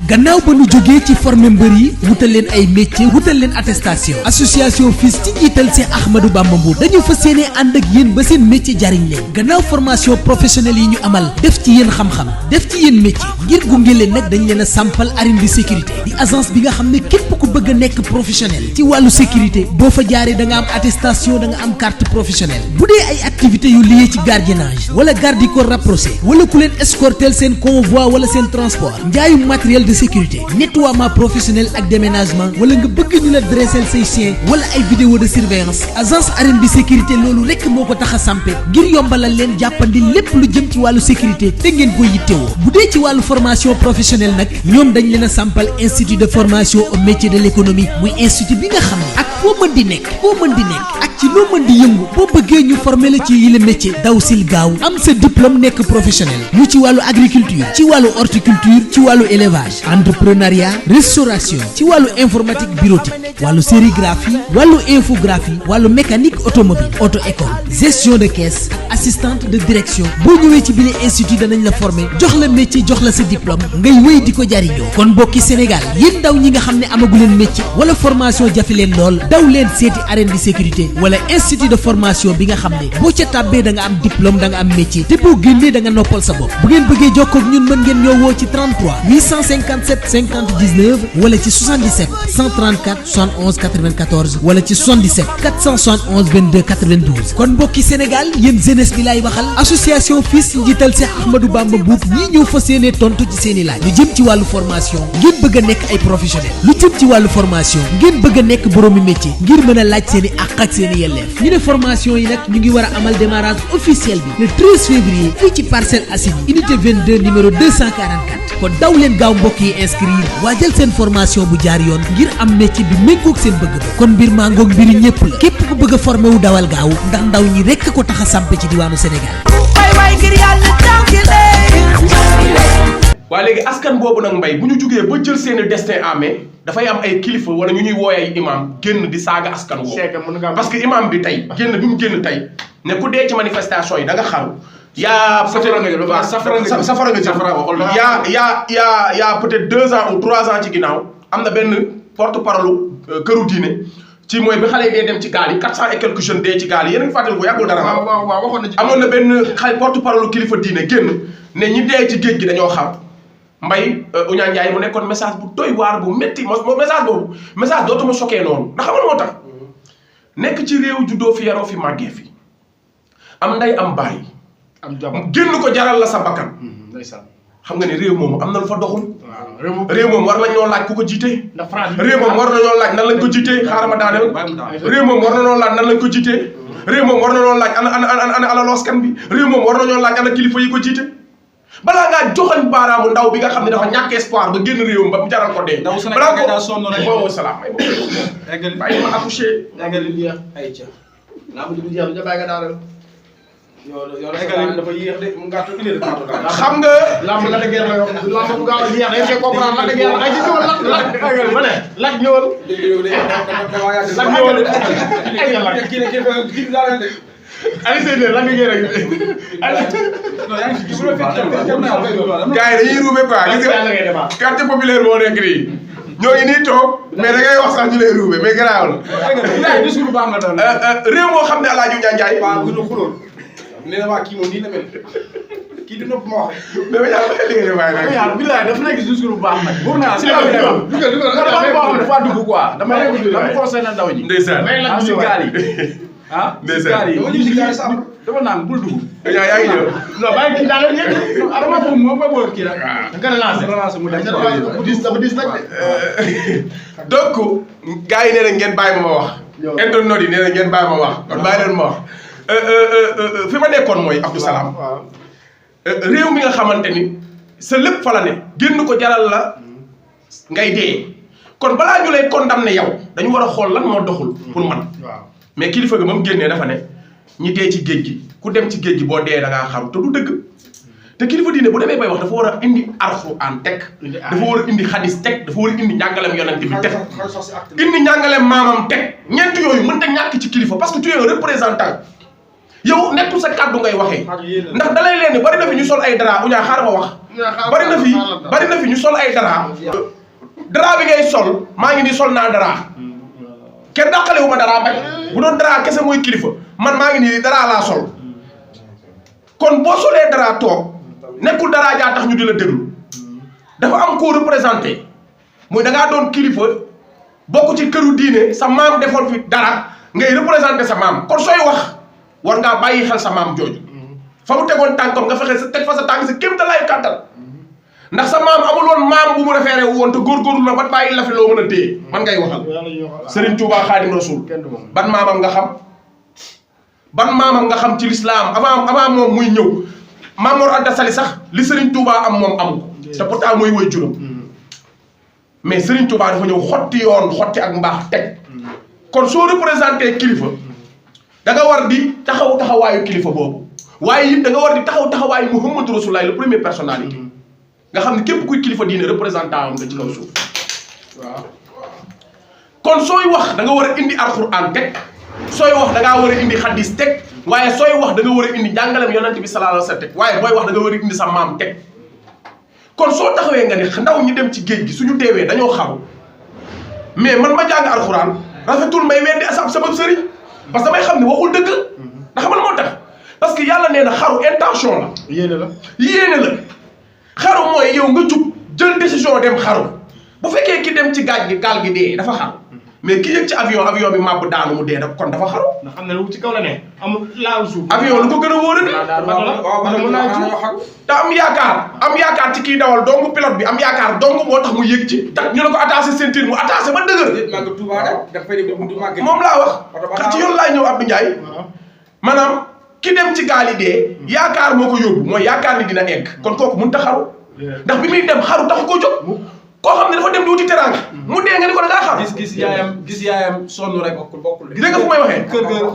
gannaaw ba nu jógee ci former mbër yi wutal leen ay métier wutal leen attestation association FILS ci njiital Cheikh Ahmadou Bamba Mbour dañu fas yéene ànd ak yéen ba seen métier jariñ leen gannaaw formation professionnelle yi ñu amal def ci yéen xam-xam def ci yéen métier ngir gunge leen nag dañ leen a sampal arène de sécurité di agence bi nga xam ne képp ku bëgg a nekk professionnel ci wàllu sécurité boo fa jaaree da nga am attestation da nga am carte professionnelle bu dee ay activités yu lié ci gardiennage wala garde du corps rapproché wala ku leen escorter seen convoi wala seen transport njaayum matériel de sécurité nettoiement professionnel ak déménagement wala nga bëgg ñu la dresser say chien wala ay vidéo de surveillance agence arène de sécurité loolu rekk moo ko tax a sampe ngir yombalal leen jàppandi lépp lu jëm ci wàllu sécurité te ngeen ko yittewoo bu dee ci wàllu formation professionnelle nag ñoom dañ leen a sampal institut de formation au métier de l'économie muy institut bi nga xam ne ak foo mën di nekk ak ci loo mën di yëngu boo bëggee ñu former la ci yile métier daw sil gaaw am sa diplôme nekk professionnel ñu ci wàllu agriculture ci wàllu horticulture ci wàllu élevage entrepreneuriat restauration ci wàllu informatique bureautique wàllu sérigraphie wàllu infographie wàllu mécanique automobile auto école gestion de caisse assistante de direction boo ñëwee ci bile institut danañ la former jox la métier jox la sa diplôme ngay wéy di ko jariñoo kon mbokki Sénégal yéen ndaw ñi nga xam ne amagu leen métier wala formation jafe leen lool daw leen seeti arène de sécurité wala institut de formation bi nga xam ne boo ca tàbbee da nga am diplôme da nga am métier te boo génnee da nga noppal sa bopp bu ngeen bëggee jokkoo ak ñun mën ngeen ñoo woo ci 33 857 50 19 wala ci 77 134 71 94 wala ci 77 471 22 92 kon mbokki Sénégal yéen jeunesse bi laay waxal association FILS njiital Cheikh Ahmadou Bamba Mbour ñii ñëw fas yéene tontu ci seen i laaj lu jëm ci wàllu formation ngeen bëgg a nekk ay professionnel lu jëm ci wàllu formation ngeen bëgg a nekk boroomi métier ngir mën a laaj seen i àq ak seen i yelleef ñu ne formation yi nag ñu ngi war a amal démarrage officiel bi le 13 février fii ci Parcelles Assainies unité 22 numéro 244 kon daw leen gaaw mbokk yi inscrire waajal seen formation bu jaar yoon ngir am métier bi méngoog seen bëgg-bëgg kon mbir maa ngoog mbiri ñëpp la képp ku bëgg a formé wu dawal gaaw ndax ndaw ñi rekk ko tax a samp ci diwaanu Sénégal. waa léegi askan boobu nag mbay bu ñu jugee ba jël seeni destin en main dafay am ay kilifa wala ñu ñuy wooye ay imam génn di saaga askan woowu parce que imam bi tey génn bi mu génn tey ne ku dee ci manifestation yi da nga xaru yaa peut-être safara nga jël yaa peut-être 2 ans ou 3 ans ci ginnaaw am na benn porte-parole këru diine ci mooy bi xale yi dee dem ci gaal yi 400 et quelques jeunes dee ci gaal yi yéen a ngi fàttali ko yàggul dara amoon na benn xale porte-parole kilifa diine génn ne ñi dee ci géej gi dañoo xam mbay Ousmane Ndiaye mu nekkoon message bu doy waar bu métti message boobu message dootuma choqué noonu ndax xamal moo tax nekk ci réew juddoo fi yaroo fi màggee fi am nday am baay génn ko jaral la sa bakkan xam nga ne réew moomu am na lu fa doxul réew moom war nañoo laaj ku ko jiite réew moom war nañoo laaj nan lañ ko jiite xaaral ma daaneel réew moom war nañoo laaj nan lañ ko jiite réew moom war nañoo laaj ana alalu askan bi réew moom war nañoo laaj ana kilifa yi ko jiite balaa ngaa joxañ baaraamu ndaw bi nga xam ne dafa ñàkk espoir ba génn réewam ba mu jaral ko dee balaa ko daa sonn rek moo salaam bàyyi ma accouché ay ca naa bu dugg jeex da bàyyi nga daaneel yow dafa yéex de mu gàtt une heure de temps xam nga lamb la dëgg la yow lamb bu gaaw a jeex dañ koy comprendre la dëgg ay ci ñëwal ma ne lak ñëwal lak ñëwal Aliou Seye lan nga rek gars yi dañuy ruube quoi gis nga quartier populaire moo nekk nii ñoo ngi nii toog mais da ngay wax sax ñu lay ruube mais garaawul discours baax na doon réew moo xam ne El Hadj Ndiaye waaw bu ñu xuloon nee na waa kii moom nii la mel kii dina ma wax mais yàlla li nga waay nag yàlla billahi dafa nekk discours bu baax nag bur naa ci la dafa dugg quoi dama conseil na ndaw ñi ndeysaan may la ci gaal yi ah ndeysaan dama ñu ci gaal sax dama naan bul dugg yaa ngi ñëw non bàyyi kii daal ñëpp adama foofu moom mooy boor kii rek nga lancer mu dem bu dis nag donc gars yi nee na ngeen bàyyi ma wax internautes yi nee na ngeen bàyyi ma wax kon bàyyi leen ma wax fi ma nekkoon mooy Abdou Salam réew mi nga xamante ni sa lépp fa la ne génn ko jaral la ngay dee kon balaa ñu lay condamné yow dañu war a xool lan moo doxul pour man mais kilifa ga moom génnee dafa ne ñi dee ci géej gi ku dem ci géej gi boo dee da ngaa xaru te du dëgg te kilifa diine bu demee bay wax dafa war a indi alxuraan teg dafa war a indi xadis teg dafa war a indi njàngalem yonent bi teg indi njàngalem maamam teg ñeent yooyu mën ta ñàkk ci kilifa parce que tu es un représentant yow nekkul sa kàddu ngay waxee ndax dalay leen ni bari na fi ñu sol ay dara uñaa xaar ma wax bari na fi ñu sol ay dara bi ngay sol maa ngi nii sol naa dara kenn dàqale wu ma dara bañ bu doon dara kese mooy kilifa man maa ngi nii dara laa sol kon boo solee dara toog nekkul dara jaa tax ñu di la déglu dafa am koo représenté muy da ngaa doon kilifa bokk ci këru diine sa maam defoon fi dara ngay représenté sa maam kon sooy wax war ngaa bàyyi xel sa maam jooju fa mu tegoon tànkam nga fexe sa teg fa sa tànk sa kéem ta lay kàttan ndax sa maam amul woon maam bu mu référé woon te góorgóorlu na ba bàyyi la fi loo mën a téye man ngay waxal Serigne Touba Khadim Rasoul ban maamam nga xam ci l'islam avant moom muy ñëw Mamour Anta Sali sax li Serigne Touba am moom amu ko te pourtant mooy woy juróom mais Serigne Touba dafa ñëw xotti yoon xotti ak mbaax teg kon soo représenté kilifa da nga war di taxawaayu kilifa boobu waaye it da nga war di taxawaayu Muhammadu Rasulullah le premier personnalité nga xam ne képp kuy kilifa diine représentant am nga ci kaw suuf waaw kon sooy wax da nga war a indi alxuraan teg sooy wax da ngaa war a indi xadis teg waaye sooy wax da nga war a indi njàngalem yonent bi sallallahu alayhi wa sallam teg waaye booy wax da nga war a indi sa maam teg kon soo taxawee nga ne ndaw ñi dem ci géej gi suñu deewee dañoo xaru mais man ma jàng alxuraan rafetul may weddi asab sama sëriñ parce que damay xam ne waxul dëgg ndax man moo tax parce que yàlla nee na xaru intention la yéene la xaru mooy yow nga jug jël décision dem xaru bu fekkee ki dem ci gaal gi dee dafa xaru mais ki yëg ci avion bi màbb daanu mu dee kon dafa xaru nga xam ne lu ci kaw la ne amul laal suuf avion lu ko gën a wóor te am yaakaar ci kii dawal donc pilote bi am yaakaar donc moo tax mu yëg ci tax ñu ne ko attaché ceinture mu attaché ba dëgër moom laa wax ci yoon laay ñëw Abdou Ndiaye maanaam ki dem ci gaal yi dee yaakaar moo ko yóbbu mooy yaakaar ni dina egg kon kooku mënut a xaru ndax bi muy dem xaru tax koo jóg koo xam ne dafa dem di wuti teraanga mu dee nga ni ko da ngaa xaru gis yaayam sonn rek bokkul dégg nga fu may waxee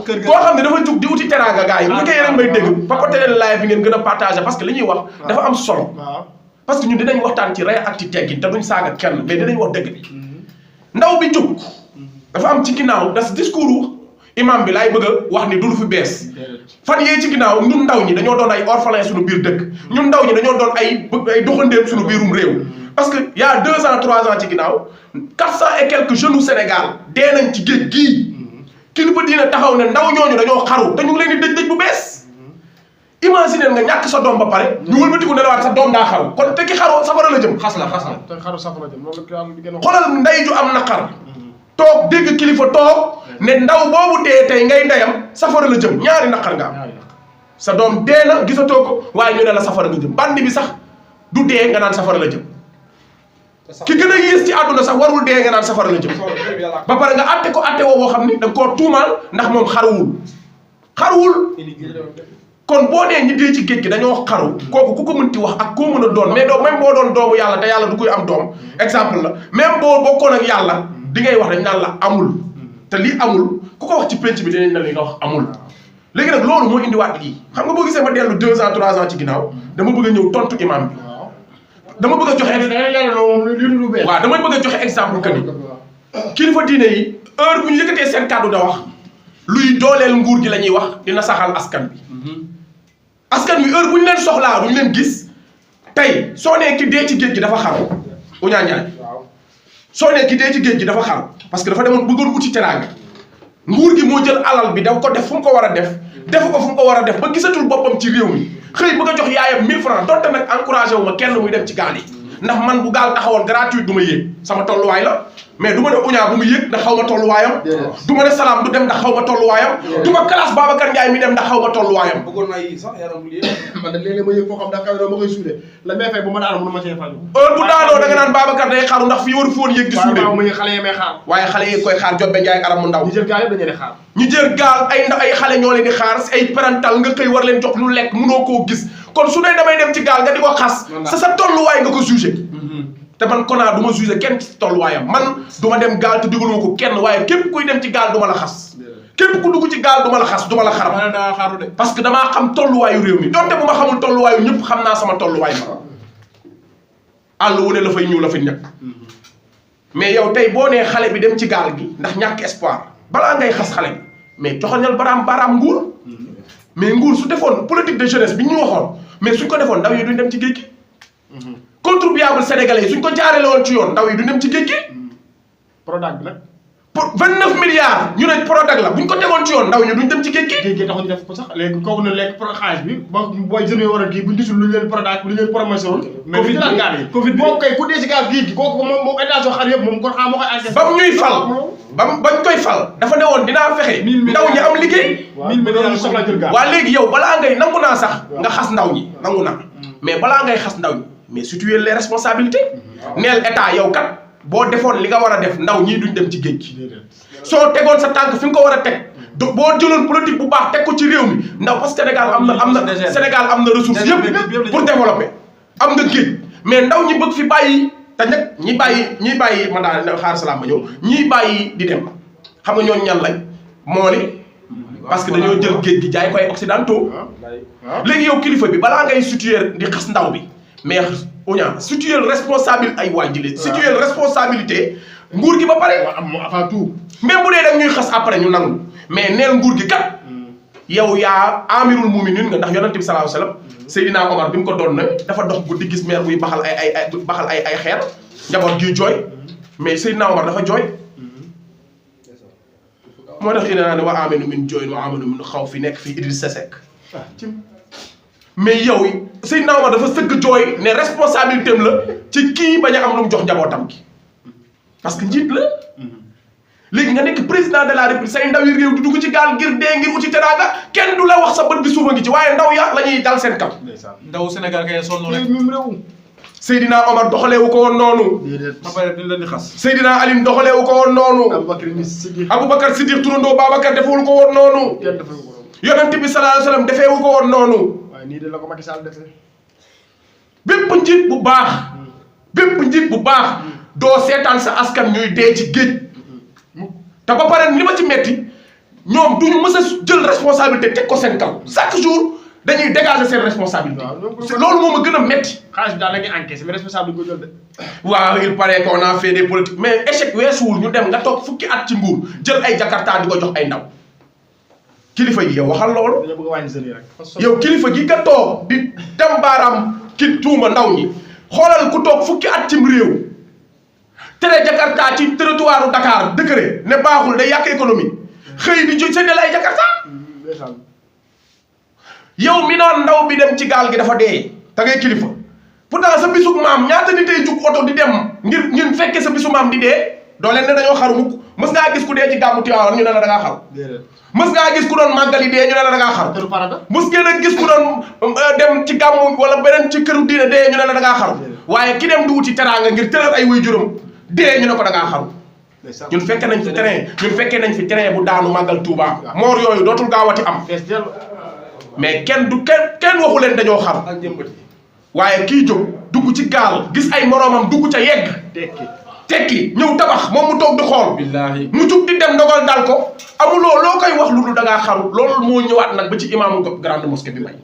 kër koo xam ne dafa jug di wuti teraanga gars yi bu fekkee yéen may dégg papoté leen live bi ngeen gën a partagé parce que li ñuy wax dafa am solo parce que ñun dinañ waxtaan ci rey ak ci teggin te duñ saaga kenn mais dinañ wax dëgg bi ndaw bi jóg dafa am ci ginnaaw das discours imam bi laay bëgg a wax ni du lu fi bees fan yee ci ginnaaw ñun ndaw ñi dañoo doon ay orphelin suñu biir dëkk ñun ndaw ñi dañoo doon ay doxandéem suñu biirum réew parce que y a 2 ans 3 ans ci ginnaaw 400 et quelques jeunes Sénégal dee nañ ci géej gii kilifa diine taxaw ne ndaw ñooñu dañoo xaru te ñu ngi leen di dëj bu bees imaginer nga ñàkk sa doom ba pare ñu wëlbatiku ne la waat sa doom daa xaru kon te ki xaru safara la jëm xas la xoolal ndey ju am naqar toog dégg kilifa toog ne ndaw boobu dee tey ngay ndeyam safara la jëm ñaari naqar nga am sa doom dee na gisatoo ko waaye ñu ne la safara nga jëm bandi bi sax du dee nga naan safara la jëm ki gën a yées ci àdduna sax warul dee nga naan safara la jëm ba pare nga atte ko atte woo xam ni da nga koo tuumaal ndax moom xaruwul kon boo dee ñi dee ci géej gi dañoo xaru kooku ku ko mënti wax ak koo mën a doon mais même boo doon doomu yàlla te yàlla du koy am doom exemple la même boo bokkoon ak yàlla di ngay wax dañ naan la amul te lii amul ku ko wax ci penc bi dinañ la li nga wax amul léegi nag loolu moo indiwaat lii xam nga boo gisee ma dellu 2 ans 3 ans ci ginnaaw dama bëgg a ñëw tontu imam bi dama bëgg a joxe waaw damay bëgg a joxe exemple que ni kilifa diine yi heure bu ñu yëkkatee seen kàddu da wax luy dooleel nguur gi la ñuy wax dina saxal askan bi askan wi heure bu ñu leen soxlaa du ñu leen gis tey soo nee ki dee ci géej gi dafa xaru uñaa ñaay soo nee ki dee ci géej gi dafa xaru parce que dafa demoon bëggoon uti teraanga nguur gi moo jël alal bi da ko def fu mu ko war a def defu ko fu mu ko war a def ba gisatul boppam ci réew mi xëy bëgg a jox yaayam 1000 francs donte nag encouragé wu ma kenn muy dem ci gaal yi ndax man bu gaal taxawoon gratuite du ma yéeg sama tolluwaay la mais du ma ne uñaa bu mu yéeg ndax xaw ma tolluwaayam du ma ne salaam du dem ndax xaw ma tolluwaayam du ma classe Babacar Ndiaye mi dem ndax xaw ma tolluwaayam bëggoon naa yéeg sax yaram bu yéeg man nag léeg-léeg ma yéeg foo xam daa kaw ma koy suude la may fay bu ma daanu mënu ma cee faju heure bu daanoo da nga naan Babacar day xaru ndax fii waru fi woon yéeg di suude xale yi may xaar waaye xale yi koy xaar Jobbe Njaay ak aram mu ndaw ñu jël gaal yëpp dañu ne xaar ñu jël gaal ay xale ñoo leen di xaar ay parental nga xëy war leen jox lu lekk mënoo koo gis kon su ne damay dem ci gaal nga di ko xas sa tolluwaay nga ko jugé te man kona du ma jugé kenn ci tolluwaayam man du ma dem gaal te digaluma ko kenn waaye képp kuy dem ci gaal du ma la xas képp ku dugg ci gaal du ma la xas du ma la xaram parce que damaa xam tolluwaayu réew mi donte bu ma xamul tolluwaayu ñëpp xam naa sama tolluwaay ma àll wu ne la fay ñëw la fa ñàkk mais yow tey boo nee xale bi dem ci gaal gi ndax ñàkk espoir balaa ngay xas xale bi mais joxoñal baraam nguur mais nguur su defoon politique de jeunesse bi ñu waxoon mais suñ ko defoon ndaw yi duñ dem ci géej gi. contribuable sénégalais yi suñ ko jaarale woon ci yoon ndaw yi duñ dem ci géej gi. Prodac bi nag. pour 29 milliards ñu ne Prodac la buñ ko tegoon ci yoon ndaw ñu duñ dem ci géej gi. géej gi taxul ñu def ko sax léegi kooku ne lekk xaalis bi ba booy jeunes yi war a kii buñ gisul lu leen Prodac lu leen promotion. mais bi daal gaal yi Covid bi moom kay ku dee si gaal géej gi kooku moom état xar yëpp moom kon xam moo koy encaissé. ba mu ñuy fal bañ koy fal dafa ne woon dinaa fexe ndaw ñi am liggéey. 1000 millions soxla jël gaal. waa léegi yow balaa ngay nangu naa sax nga xas ndaw ñi nangu naa mais balaa ngay xas ndaw ñi mais situer les responsabilités. neel état yow kat boo defoon li nga war a def ndaw ñii duñ dem ci géej gi. soo tegoon sa tànk fi nga ko war a teg boo jëloon politique bu baax teg ko ci réew mi ndaw parce que Sénégal am na Sénégal am na ressources yëpp pour développer am nga géej mais ndaw ñi bëgg fi bàyyi te nag ñi bàyyi man daal xaar salaam ma ñëw ñiy bàyyi di dem xam nga ñooñu ñan lañ mooli parce que dañoo jël géej gi jaay ko ay occidentaux léegi yow kilifa bi balaa ngay situer di xas ndaw bi mais uña situer responsable ay waay jëlee situer responsabilité nguur gi ba pare avant tout même bu dee dag ñuy xas après ñu nangu mais neel nguur gi kat yow yaa amirul muminin nga ndax yonente bi sallallahu alayhi wasallam Seydina Omar bi mu ko doon na dafa dox guddi gis meer buy baxal ay xeer njaboot gi jooy mais Seydina Omar dafa jooy moo tax ina naa ne wa aminu min jooyin wa aminu min xaw fi nekk fii Idrissa Seck mais yow Seydina Omar dafa sëgg jooy ne responsabilité am la ci kii bañ a am lu mu jox njabootam gi parce que njiit la léegi nga nekk président de la république say ndaw yi réew di dugg ci gaal ngir dee ngir uti teraanga kenn du la wax sa bët bi suufa ngi ci waaye ndaw ya la ñuy dal seen kaw. ndaw Sénégal kay sonn rek Seydina Omar doxaleewu ko woon noonu. ba pare duñ leen di xas. Seydina Aline doxaleewu ko woon noonu. Aboubacar Siddiq turandoo Babacar defewul ko woon noonu. yonent bi sallallahu alayhi wasallam defeewu ko woon noonu. waaye nii de la ko Macky Sall defee. bépp njiit bu baax. bépp njiit bu baax. doo seetaan sa askan ñuy dee ci géej. te ba pare li ma ci metti ñoom duñu mës a jël responsabilité teg ko seen kaw chaque jour dañuy dégager seen responsabilité. loolu moo ma gën a metti. xaalis daal la ñuy encaissé mais responsable duñ ko jël de. waaw il paraît qu'on a fait des politiques mais échec weesuwul ñu dem nga toog fukki at ci nguur jël ay jakarta di ko jox ay ndaw kilifa yi yow waxal loolu. dañoo bëgg a wàññi seen yi rek. yow kilifa gi nga toog di dem baaraam ki tuuma ndaw ñi xoolal ku toog fukki at cim réew. tere Jakarta ci territoire Dakar décret ne baaxul day yàq économie xëy di séddale ay Jakarta yow mi naan ndaw bi dem ci gaal gi dafa dee te ngay kilifa pourtant sa bisug maam ñaata nit ay jug oto di dem ngir fekke sa bisu maam di dee doo leen ne dañoo xaru mukk mës ngaa gis ku dee ci gàmmu Tiwaawan ñu ne la da ngaa xaru mës ngaa gis ku doon màggali dee ñu ne la da ngaa xaru mës ngeen a gis ku doon dem ci gàmmu wala beneen ci këru diine dee ñu ne la da ngaa xaru waaye ki dem di wuti teraanga ngir tëral ay waajuram dee ñu ne ko da ngaa xaru ñun fekke nañ fi train bu daanu màggal Touba moor yooyu dootul gaawati am mais kenn waxu leen dañoo xaru waaye kii jóg dugg ci gaal gis ay moroomam dugg ca yegg tekki ñëw tabax moom mu toog di xool mu jug di dem ndogal dal ko amuloo loo koy wax lu dul da ngaa xaru loolu moo ñëwaat nag ba ci imaamu grande mosquée bi may